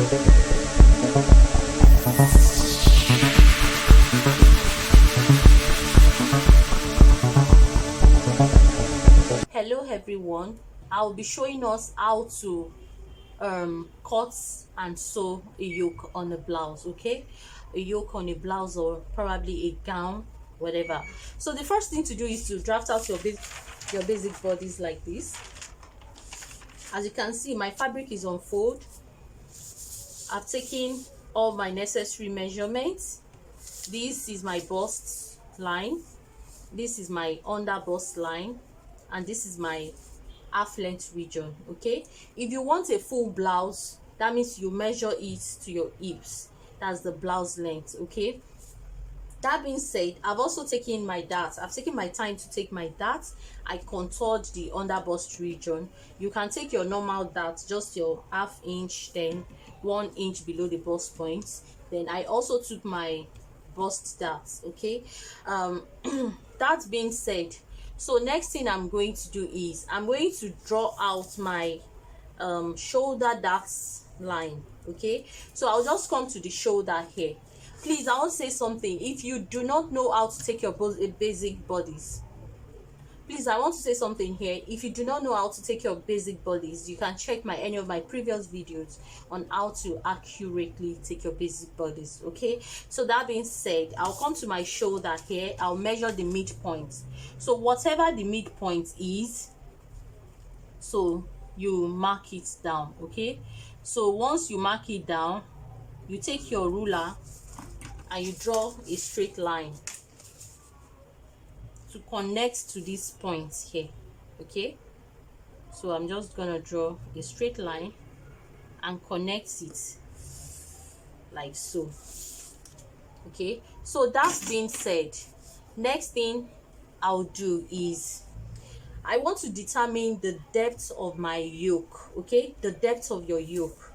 Hello everyone, I'll be showing us how to cut and sew a yoke on a blouse. Okay, a yoke on a blouse or probably a gown, whatever. So the first thing to do is to draft out your basic bodies like this. As you can see, my fabric is on fold. I've taken all my necessary measurements. This is my bust line, this is my under bust line, and this is my half length region. Okay, if you want a full blouse, that means you measure it to your hips. That's the blouse length. Okay, that being said, I've also taken my dart. I've taken my time to take my dart. I contoured the under bust region. You can take your normal dart, just your half inch, then 1 inch below the bust point. Then I also took my bust dart. Okay, that being said, so next thing I'm going to do is I'm going to draw out my shoulder darts line. Okay, so I'll just come to the shoulder here. Please, I want to say something. If you do not know how to take your basic bodies, please, I want to say something here. If you do not know how to take your basic bodies, you can check any of my previous videos on how to accurately take your basic bodies. Okay, so that being said, I'll come to my shoulder here. I'll measure the midpoint. So whatever the midpoint is, so you mark it down. Okay, so once you mark it down, you take your ruler and you draw a straight line to connect to this point here. Okay, so I'm just gonna draw a straight line and connect it like so. Okay, so that's being said, next thing I'll do is I want to determine the depth of my yoke. Okay, the depth of your yoke.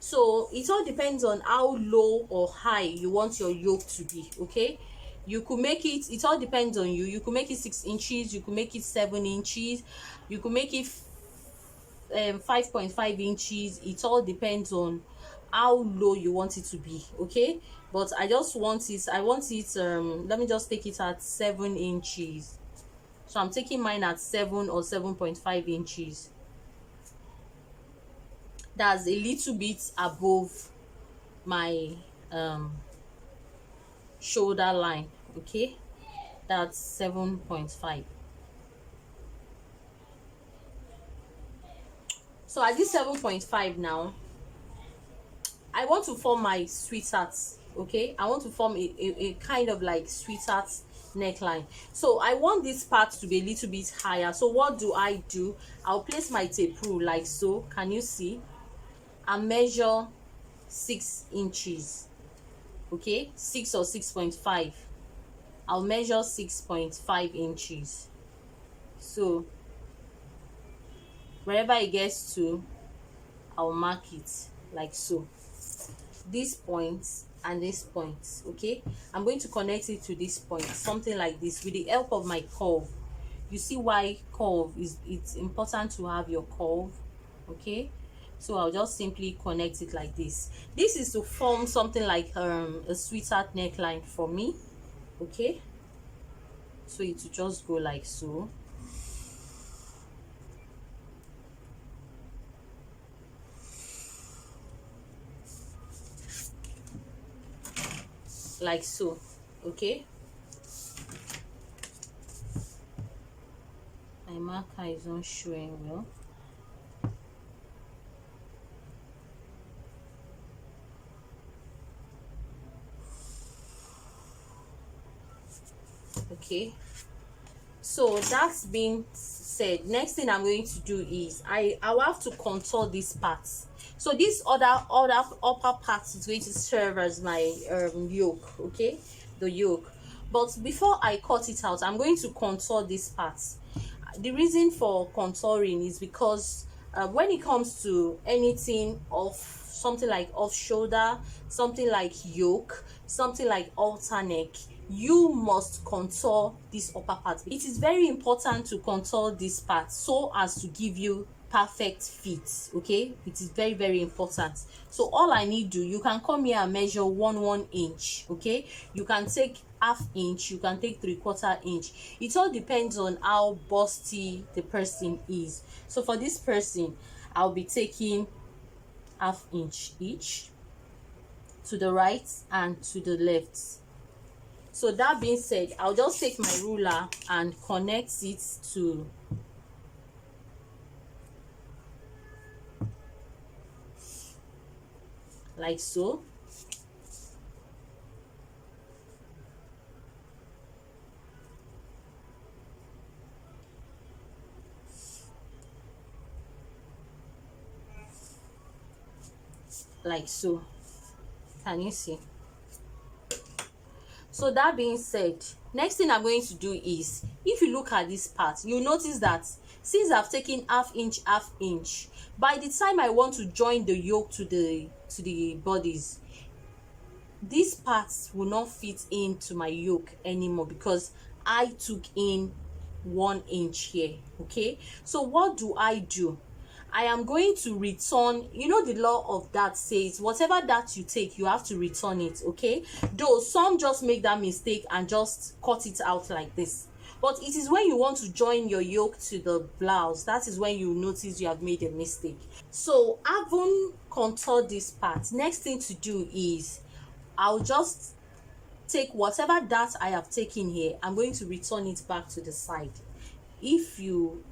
So it all depends on how low or high you want your yoke to be. Okay, you could make it all depends on you. You could make it 6 inches, you could make it 7 inches, you could make it 5.5 inches. It all depends on how low you want it to be. Okay, but I want it let me just take it at 7 inches. So I'm taking mine at 7 or 7.5 inches. That's a little bit above my shoulder line. Okay, that's 7.5. so at this 7.5 now, I want to form my sweetheart. Okay, I want to form a kind of like sweetheart neckline. So I want this part to be a little bit higher. So what do? I'll place my tape rule like so. Can you see? And measure 6 inches. Okay, 6 or 6.5. I'll measure 6.5 inches. So wherever it gets to, I'll mark it like so. This point and this point. Okay, I'm going to connect it to this point, something like this, with the help of my curve. You see why curve is, it's important to have your curve. Okay, so I'll just simply connect it like this. This is to form something like a sweetheart neckline for me. Okay, so it will just go like so. Like so. Okay, my marker is not showing well. Okay, so that's being said, next thing I'm going to do is I will have to contour this part. So this other upper part is going to serve as my yoke. Okay, the yoke. But before I cut it out, I'm going to contour this part. The reason for contouring is because when it comes to anything of something like off shoulder, something like yoke, something like halter neck, you must contour this upper part. It is very important to contour this part so as to give you perfect fit. Okay, it is very, very important. So all I need to, you can come here and measure 1 inch. Okay, you can take ½ inch, you can take 3/4 inch. It all depends on how busty the person is. So for this person, I'll be taking ½ inch each, to the right and to the left. So that being said, I'll just take my ruler and connect it to like so. Like so. Can you see? So that being said, next thing I'm going to do is, if you look at this part, you'll notice that since I've taken ½ inch, ½ inch, by the time I want to join the yoke to the bodies, these parts will not fit into my yoke anymore because I took in 1 inch here. Okay, so what do? I am going to return. You know, the law of that says whatever that you take, you have to return it. Okay, though some just make that mistake and just cut it out like this, but it is when you want to join your yoke to the blouse, that is when you notice you have made a mistake. So having contoured this part, next thing to do is I'll just take whatever that I have taken here, I'm going to return it back to the side. If you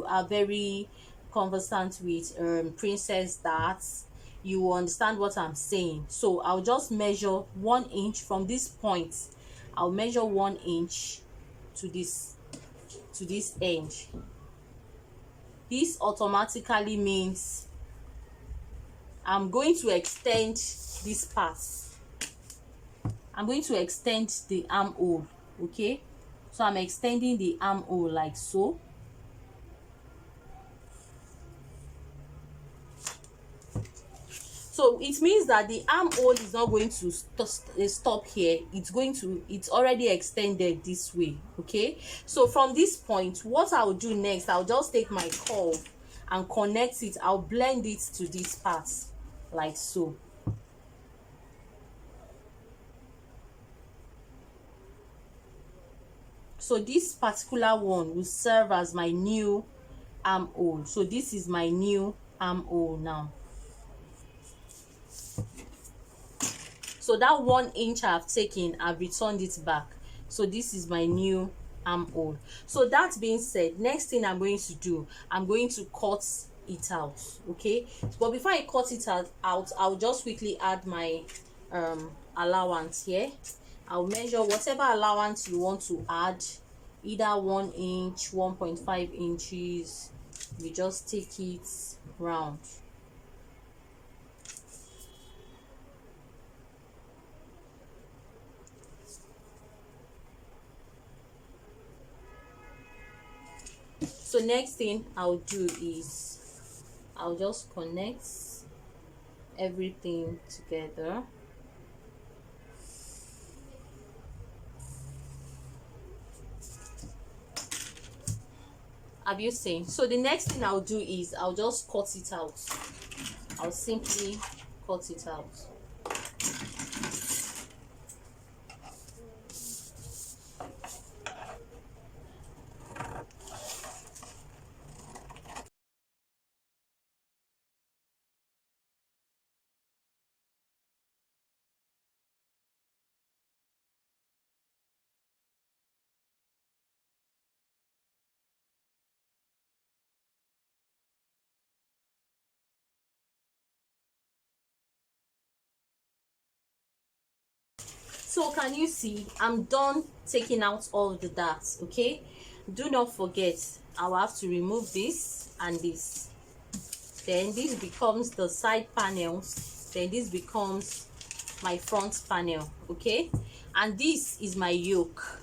are very conversant with princess darts, you will understand what I'm saying. So I'll just measure 1 inch from this point. I'll measure 1 inch to this end. This automatically means I'm going to extend this part. I'm going to extend the armhole. Okay, so I'm extending the armhole like so. So it means that the armhole is not going to stop here. It's already extended this way. Okay, so from this point, what I'll do next, I'll just take my curve and connect it. I'll blend it to this part like so. So this particular one will serve as my new armhole. So this is my new armhole now. So that 1 inch I've taken, I've returned it back. So this is my new armhole. So that being said, next thing I'm going to do, I'm going to cut it out. Okay, but before I cut it out, I'll just quickly add my allowance here. I'll measure whatever allowance you want to add, either 1 inch, 1.5 inches. You just take it round. So next thing I'll do is I'll just connect everything together. Have you seen? So the next thing I'll do is I'll just cut it out. I'll simply cut it out. So can you see, I'm done taking out all the darts. Okay, do not forget, I'll have to remove this and this. Then this becomes the side panels, then this becomes my front panel. Okay, and this is my yoke.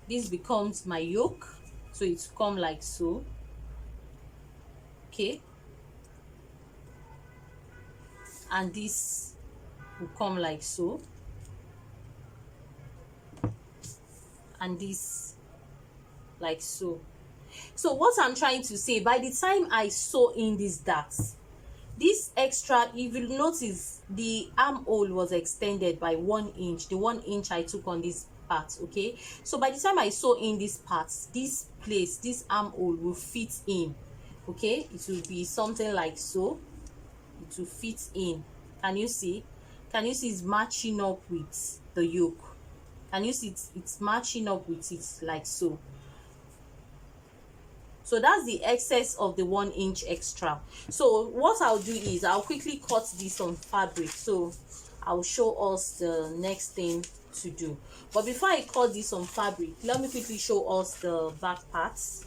This becomes my yoke, so it's come like so. Okay, and this will come like so, and this like so. So what I'm trying to say, by the time I sew in these darts, this extra, if you notice, the armhole was extended by 1 inch, the 1 inch I took on this part. Okay, so by the time I sew in these parts, this place, this armhole will fit in. Okay, it will be something like so. It will fit in. Can you see? Can you see it's matching up with the yoke? Can you see it's matching up with it, like so? So that's the excess of the 1 inch extra. So what I'll do is I'll quickly cut this on fabric, so I'll show us the next thing to do. But before I cut this on fabric, let me quickly show us the back parts.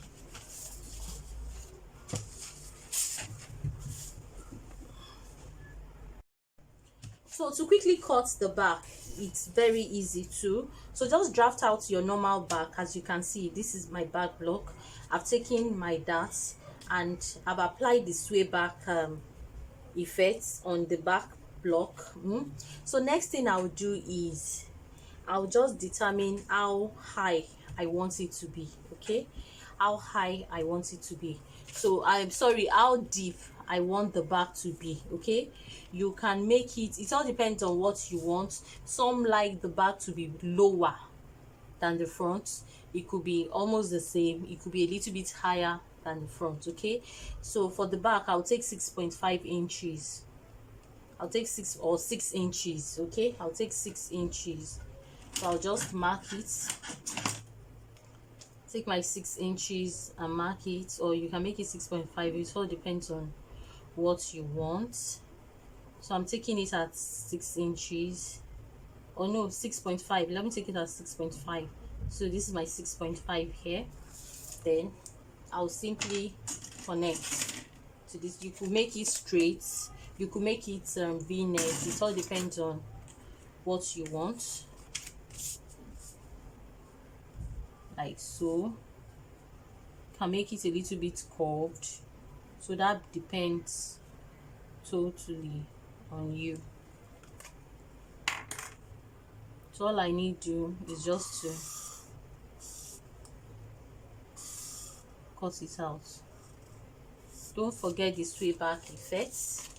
So to quickly cut the back, it's very easy too. So just draft out your normal back. As you can see, this is my back block. I've taken my darts and I've applied the sway back effects on the back block. So next thing I'll do is I'll just determine how high I want it to be. Okay, how high I want it to be. So I'm sorry, how deep I want the back to be. Okay, you can make it all depends on what you want. Some like the back to be lower than the front. It could be almost the same, it could be a little bit higher than the front. Okay, so for the back I'll take 6.5 inches. I'll take 6 inches. Okay, I'll take 6 inches. So I'll just mark it, take my 6 inches and mark it, or you can make it 6.5. It all depends on what you want. So I'm taking it at 6 inches, or no, 6.5. Let me take it at 6.5. So this is my 6.5 here. Then I'll simply connect to this. You could make it straight, you could make it v-neck. It all depends on what you want, like so. Can make it a little bit curved, so that depends totally on you. So all I need to do is just to cut it out. Don't forget the sway back effects.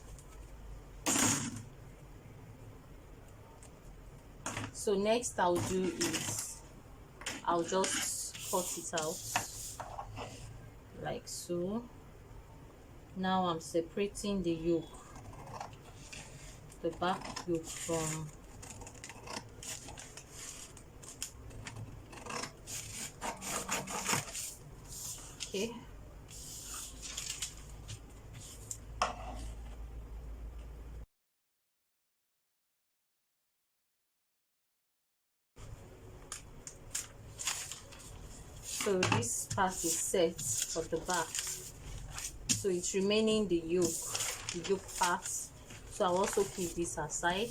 So next I'll do is I'll just cut it out like so. Now I'm separating the yoke, the back yoke from okay. So this part is set for the back, so it's remaining the yoke part. So I'll also keep this aside.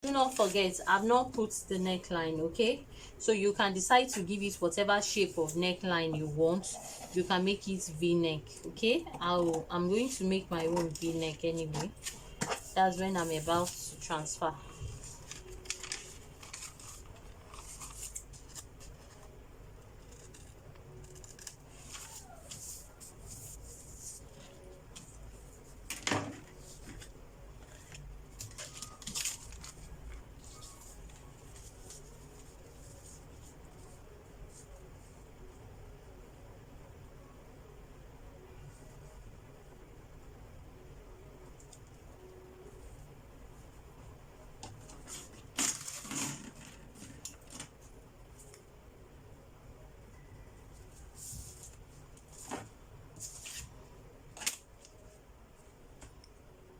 Do not forget, I've not put the neckline. Okay, so you can decide to give it whatever shape of neckline you want. You can make it v-neck. Okay, I'm going to make my own v-neck anyway. That's when I'm about to transfer.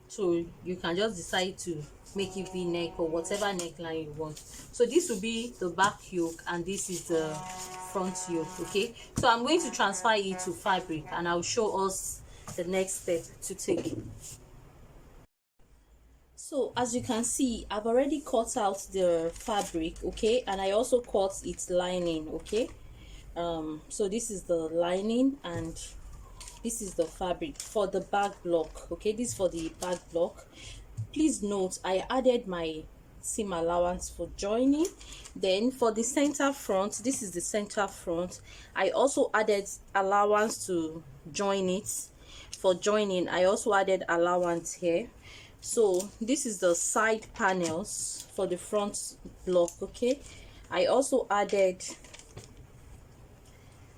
So you can just decide to make it v-neck or whatever neckline you want. So this will be the back yoke and this is the front yoke. Okay, so I'm going to transfer it to fabric and I'll show us the next step to take. So as you can see, I've already cut out the fabric. Okay, and I also cut its lining. Okay, so this is the lining and This is the fabric for the back block. Okay, this is for the back block. Please note I added my seam allowance for joining. Then for the center front, this is the center front, I also added allowance to join it. For joining, I also added allowance here. So this is the side panels for the front block. Okay, I also added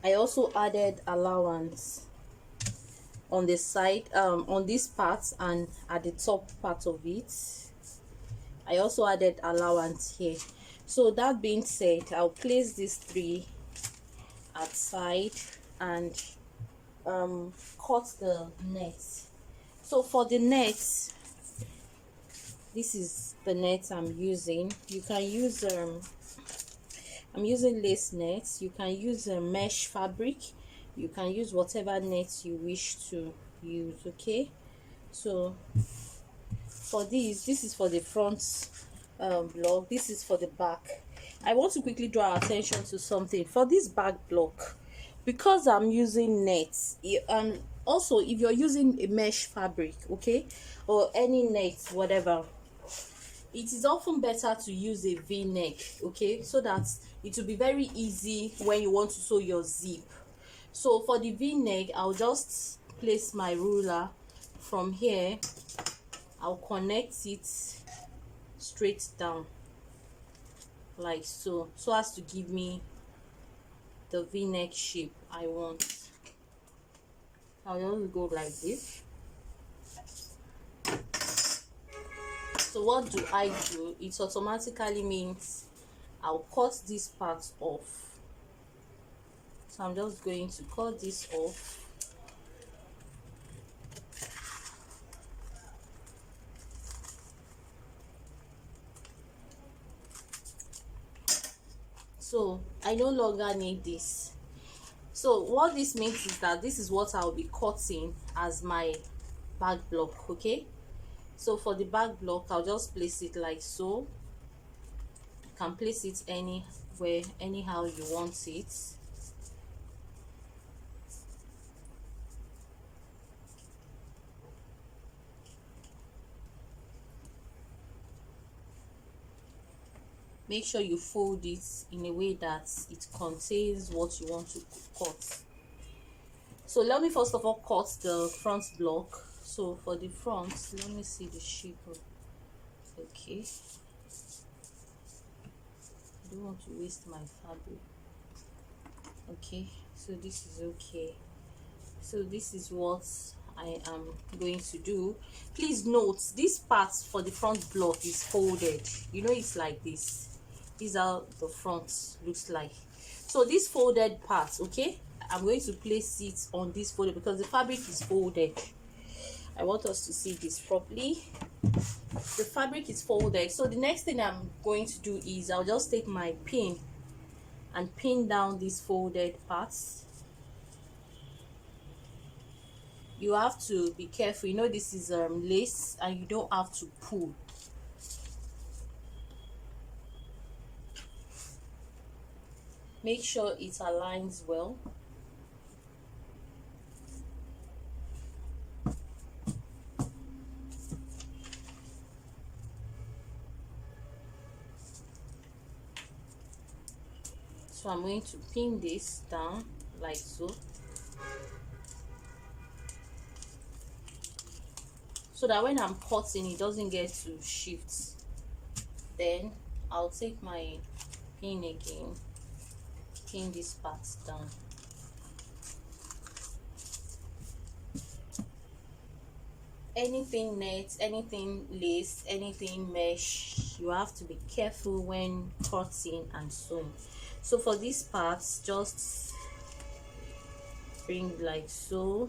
allowance on the side, on this part and at the top part of it. I also added allowance here. So that being said, I'll place these three outside and cut the net. So for the net, this is the net I'm using. You can use I'm using lace nets. You can use a mesh fabric. You can use whatever net you wish to use. Okay, so for this is for the front block, this is for the back. I want to quickly draw attention to something for this back block, because I'm using nets, and also if you're using a mesh fabric, okay, or any net, whatever, it is often better to use a v-neck, okay, so that it will be very easy when you want to sew your zip. So for the v-neck, I'll just place my ruler from here. I'll connect it straight down like so, so as to give me the v-neck shape I want. I'll just go like this. So what do? It automatically means I'll cut this part off. So I'm just going to cut this off. So I no longer need this. So what this means is that this is what I'll be cutting as my back block. Okay, so for the back block, I'll just place it like so. You can place it anywhere, anyhow you want it. Make sure you fold it in a way that it contains what you want to cut. So let me first of all cut the front block. So for the front, let me see the shape of, okay, I don't want to waste my fabric. Okay, so this is okay. So this is what I am going to do. Please note this part for the front block is folded. You know, it's like this. These are the front looks like. So this folded part, okay, I'm going to place it on this folded because the fabric is folded. I want us to see this properly. The fabric is folded. So the next thing I'm going to do is I'll just take my pin and pin down these folded parts. You have to be careful. You know, this is lace and you don't have to pull. Make sure it aligns well. So I'm going to pin this down like so. So that when I'm cutting, it doesn't get to shift. Then I'll take my pin again, pin this part down. Anything net, anything lace, anything mesh, you have to be careful when cutting and sewing. So for these parts, just bring like so.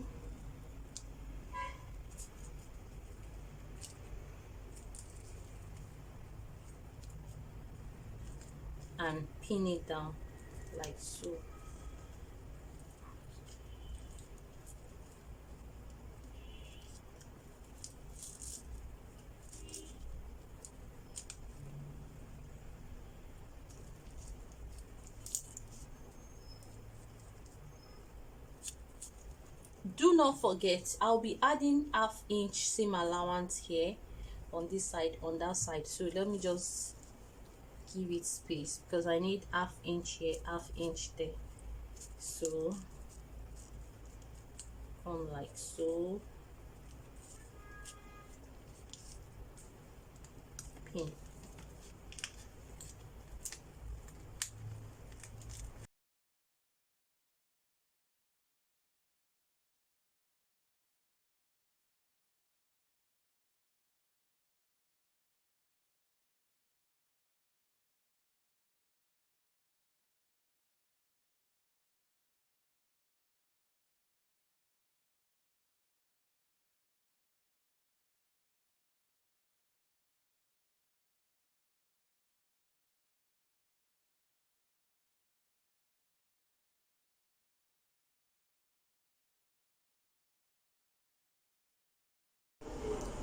And pin it down like so. do not forget, I'll be adding half-inch seam allowance here on this side, on that side. So let me just give it space because I need half-inch here, half-inch there. So come like so, pin.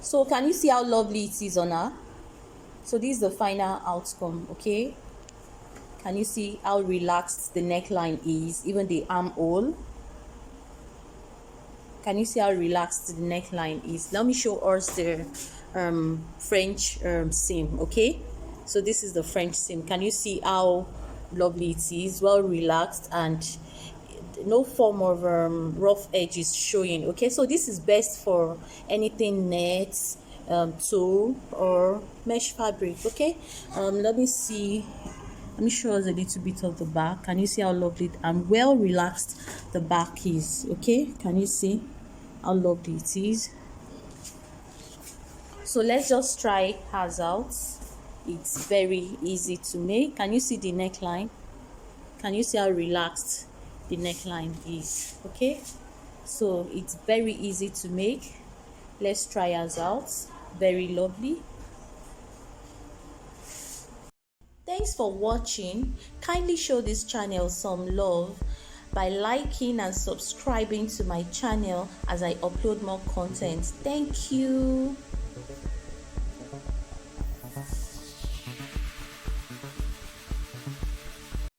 So can you see how lovely it is on her? So this is the final outcome. Okay, can you see how relaxed the neckline is, even the armhole? Can you see how relaxed the neckline is? Let me show us the French seam. Okay, so this is the French seam. Can you see how lovely it is? Well relaxed, and no form of rough edges showing. Okay, so this is best for anything net, tulle or mesh fabric. Okay, let me see, let me show us a little bit of the back. Can you see how lovely and well relaxed the back is? Okay, can you see how lovely it is? So let's just try hers out. It's very easy to make. Can you see the neckline? Can you see how relaxed the neckline is? Okay, so it's very easy to make. Let's try ours out. Very lovely. Thanks for watching. Kindly show this channel some love by liking and subscribing to my channel as I upload more content. Thank you.